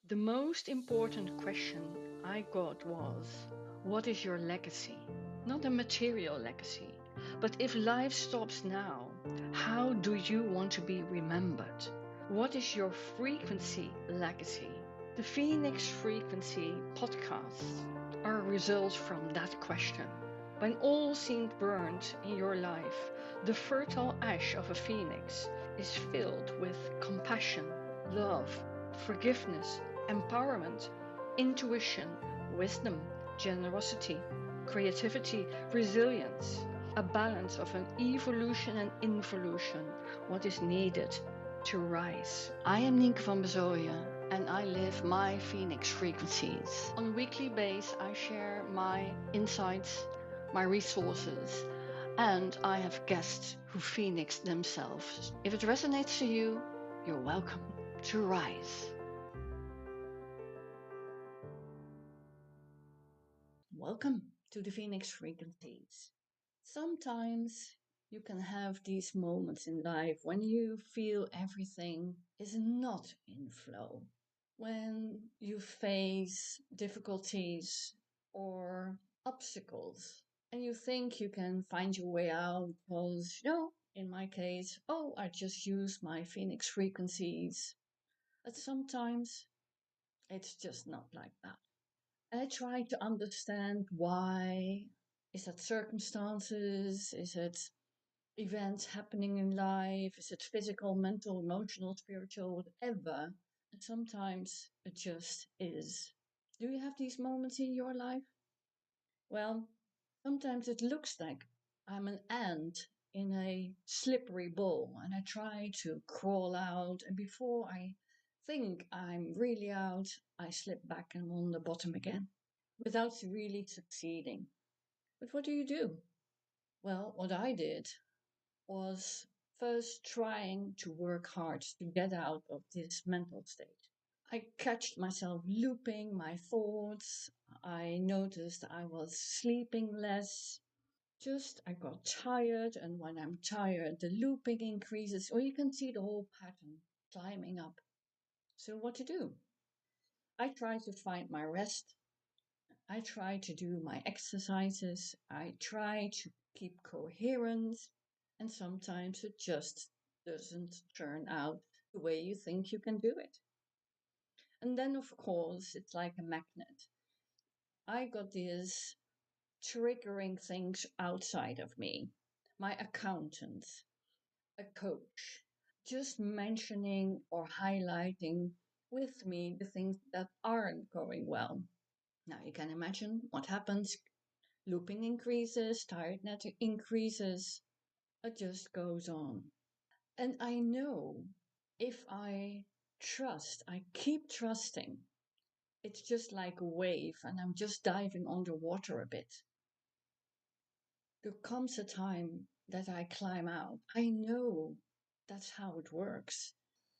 The most important question I got was, what is your legacy? Not a material legacy, but if life stops now, how do you want to be remembered? What is your frequency legacy? The Phoenix Frequency podcasts are results from that question. When all seemed burnt in your life, the fertile ash of a phoenix is filled with compassion, love, forgiveness, empowerment, intuition, wisdom, generosity, creativity, resilience, a balance of an evolution and involution, what is needed to rise. I am Nienke van Bezooijen and I live my Phoenix frequencies. On a weekly basis, I share my insights, my resources, and I have guests who Phoenix themselves. If it resonates to you, you're welcome to rise. Welcome to the Phoenix frequencies. Sometimes you can have these moments in life when you feel everything is not in flow. When you face difficulties or obstacles and you think you can find your way out because, in my case, I just use my Phoenix frequencies. But sometimes it's just not like that. I try to understand why. Is that circumstances? Is it events happening in life? Is it physical, mental, emotional, spiritual, whatever? And sometimes it just is. Do you have these moments in your life? Well, sometimes it looks like I'm an ant in a slippery bowl and I try to crawl out, and before I think I'm really out, I slip back and I'm on the bottom again without really succeeding. But what do you do? Well, what I did was first trying to work hard to get out of this mental state. I catched myself looping my thoughts. I noticed I was sleeping less. Just I got tired, and when I'm tired, the looping increases, or you can see the whole pattern climbing up. So, what to do? I try to find my rest. I try to do my exercises. I try to keep coherent. And sometimes it just doesn't turn out the way you think you can do it. And then, of course, it's like a magnet. I got these triggering things outside of me, my accountant, a coach, just mentioning or highlighting with me the things that aren't going well. Now you can imagine what happens. Looping increases, tiredness increases, it just goes on. And I know if I trust, I keep trusting, it's just like a wave and I'm just diving underwater a bit. There comes a time that I climb out. I know that's how it works.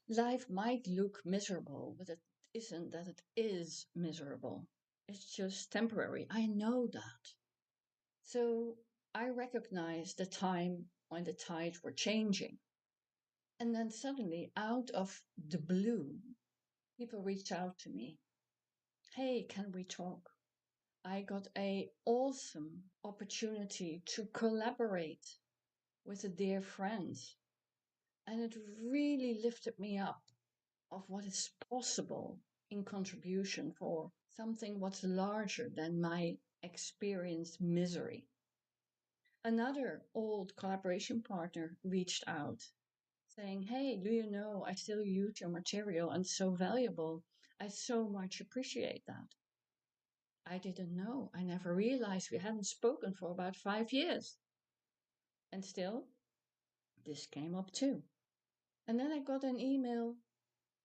Life might look miserable, but it isn't that it is miserable. It's just temporary. I know that. So I recognize the time when the tides were changing. And then suddenly, out of the blue, people reached out to me. Hey, can we talk? I got a awesome opportunity to collaborate with a dear friend. And it really lifted me up of what is possible in contribution for something what's larger than my experienced misery. Another old collaboration partner reached out saying, hey, do you know I still use your material and it's so valuable. I so much appreciate that. I didn't know. I never realized we hadn't spoken for about 5 years. And still, this came up too. And then I got an email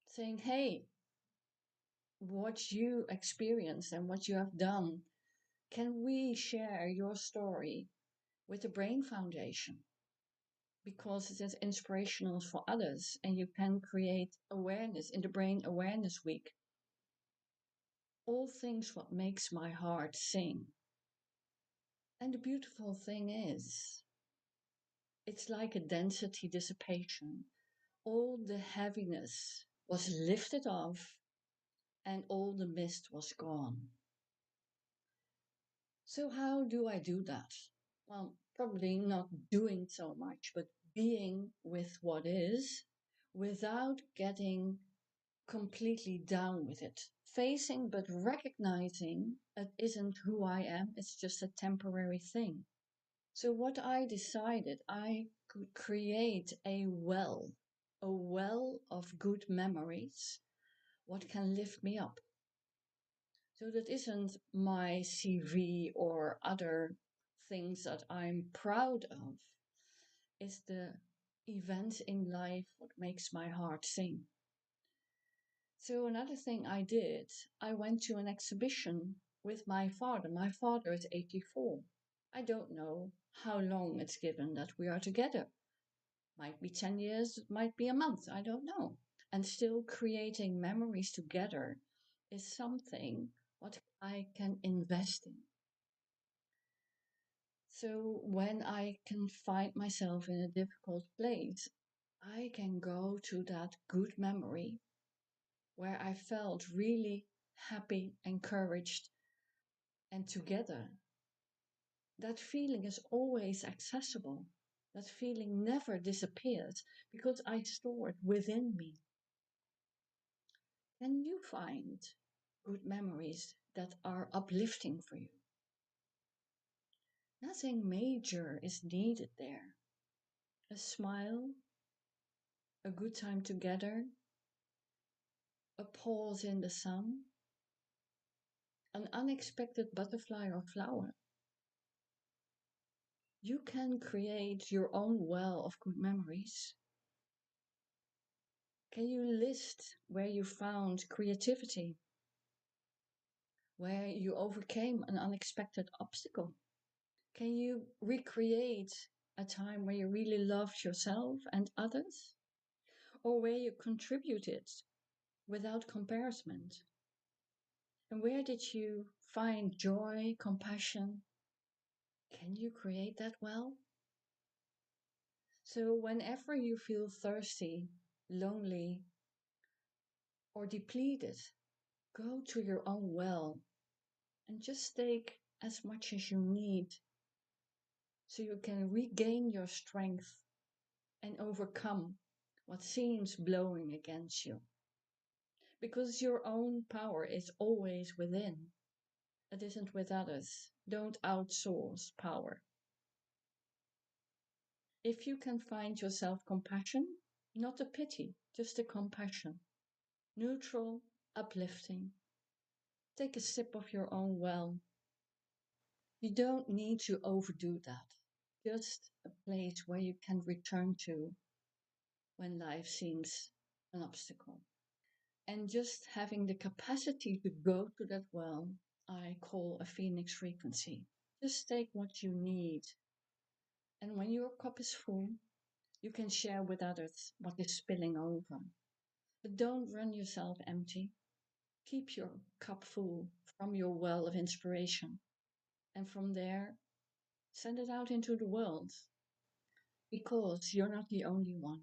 saying, hey, what you experienced and what you have done, can we share your story with the Brain Foundation? Because it is inspirational for others and you can create awareness in the Brain Awareness Week. All things what makes my heart sing. And the beautiful thing is, it's like a density dissipation. All the heaviness was lifted off and all the mist was gone. So, how do I do that? Well, probably not doing so much, but being with what is without getting completely down with it. Facing but recognizing it isn't who I am, it's just a temporary thing. So, what I decided, I could create a well of good memories, what can lift me up. So, that isn't my CV or other things that I'm proud of, it's the events in life what makes my heart sing. So, another thing I did, I went to an exhibition with my father. My father is 84. I don't know how long it's given that we are together. Might be 10 years, might be a month, I don't know. And still creating memories together is something what I can invest in. So when I can find myself in a difficult place, I can go to that good memory where I felt really happy, encouraged, and together. That feeling is always accessible. That feeling never disappears because I store it within me. Can you find good memories that are uplifting for you? Nothing major is needed there. A smile, a good time together, a pause in the sun, an unexpected butterfly or flower. You can create your own well of good memories. Can you list where you found creativity, where you overcame an unexpected obstacle? Can you recreate a time where you really loved yourself and others? Or where you contributed without comparison? And where did you find joy, compassion? Can you create that well? So, whenever you feel thirsty, lonely, or depleted, go to your own well and just take as much as you need so you can regain your strength and overcome what seems blowing against you. Because your own power is always within, it isn't with others. Don't outsource power. If you can find yourself compassion, not a pity, just a compassion, neutral, uplifting, take a sip of your own well. You don't need to overdo that. Just a place where you can return to when life seems an obstacle. And just having the capacity to go to that well, I call a phoenix frequency. Just take what you need. And when your cup is full, you can share with others what is spilling over. But don't run yourself empty. Keep your cup full from your well of inspiration. And from there, send it out into the world. Because you're not the only one.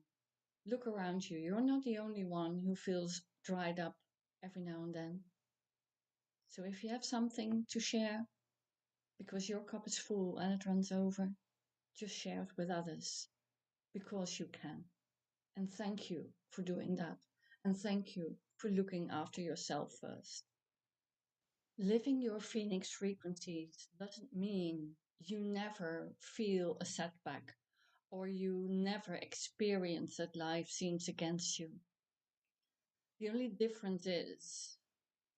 Look around you. You're not the only one who feels dried up every now and then. So if you have something to share, because your cup is full and it runs over, just share it with others. Because you can. And thank you for doing that. And thank you for looking after yourself first. Living your phoenix frequencies doesn't mean you never feel a setback or you never experience that life seems against you. The only difference is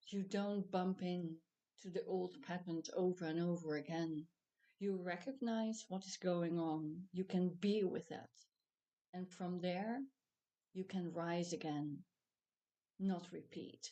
you don't bump in to the old patterns over and over again. You recognize what is going on. You can be with that. And from there, you can rise again, not repeat.